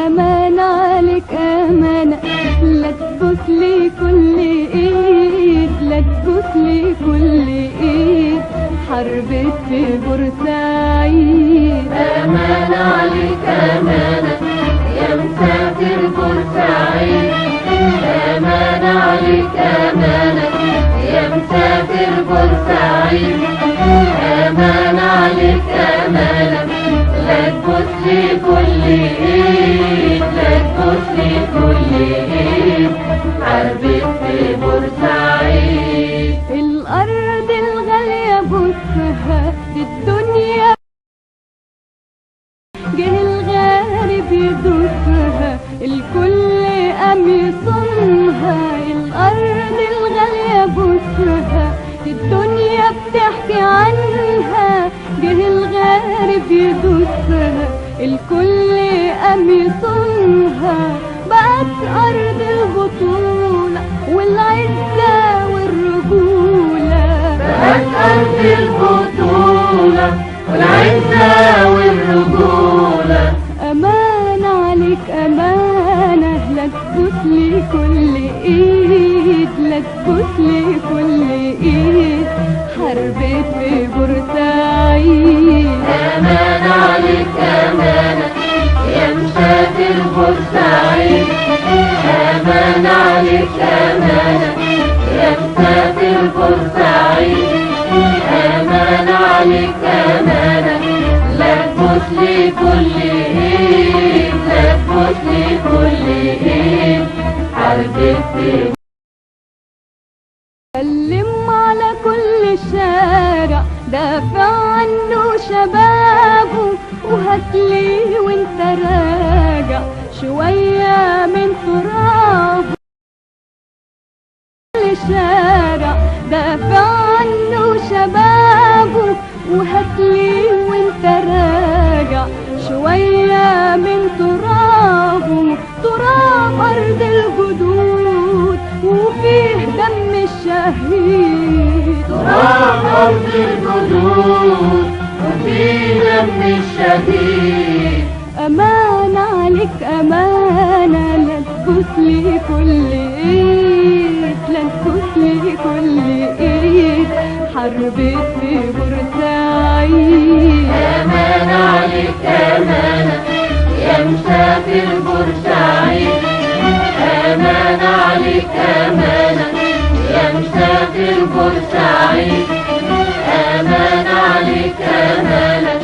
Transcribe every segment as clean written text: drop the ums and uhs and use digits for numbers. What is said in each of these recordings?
أمان عليك أمانة، لا تبوس لي كل إيد، لا تبوس لي كل إيد، حربت في بورسعيد. أمان عليك أمانة يا مسافر بورسعيد، أمان عليك أمانة يا مسافر بورسعيد، أمان عليك أمانة لا تبوس لي كل إيد، لا تبوس لي كل إيد، حربت في بورسعيد. الأرض الغالية بصها الدنيا، جه الغارب يدوسها الكل قام يصونها. الأرض الغالية بصها الدنيا بتحكي عنها، جه الغارب يدوسها الكل قام يصونها. بقت أرض البطولة والعزة والرجولة، بقت أرض البطولة والعزة والرجولة. أمان عليك أمانة، لا تبوس لي كل إيد، لا تبوس لي كل إيد، حربت في بورسعيد. أمان عليك أمانة يا مسافر بورسعيد، أمان عليك أمانة يا مسافر بورسعيد، أمان عليك أمانة لا تبوس لي كل إيد، لا تبوس لي كل إيد، حربت في. سلم على كل شارع دافع عنه شبابه، وهاتلي وانت راجع شوية من ترابه. كل شارع دافع عنه شبابه، وهاتلي وانت راجع شوية من ترابه. تراب أرض الجدود وفيه دم الشهيد، تراب أرض الجدود وفيه دم الشهيد. أمان عليك أمانة، لا تبوس لي كل إيد، لا تبوس لي كل إيد، حربت في بورسعيد. أمان عليك أمانة يا مسافر بورسعيد، أمان عليك أمانة يا مسافر بورسعيد، أمان عليك أمانة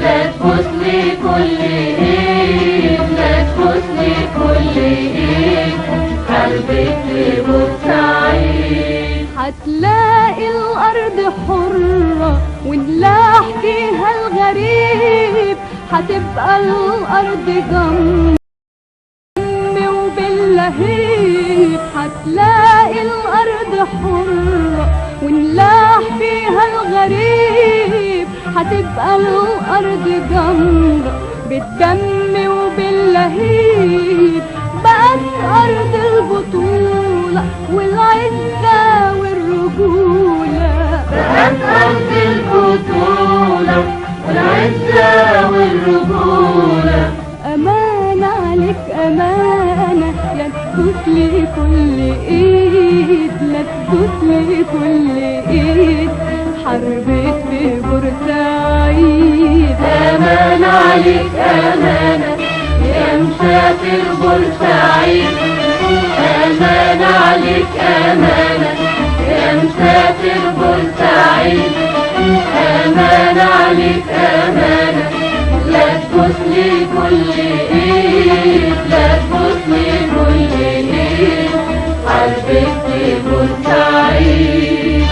لا تبوس لي كل إيد، لا تبوس لي كل إيد، حربت في بورسعيد. هتلاقي الأرض حرة ونلاح فيها الغريب، هتبقى الأرض جنب وباللهيب. هتلاقي الأرض حرة ونلاح فيها الغريب، هتبقى الأرض جنب بالدم وباللهيب. بقت أرض البطولة والعزة والرجولة، بقت أرض البطولة والعزة والرجولة. أمان عليك أمانة، لا تبوس لي كل إيد، لا تبوس لي كل إيد، حربت في بورسعيد. أمان عليك أمانة يا مسافر بورسعيد، أمان عليك أمانة يا مسافر بورسعيد، أمان عليك أمانة لا تبوس لي كل إيد، لا تبوس لي كل إيد، حربت في بورسعيد.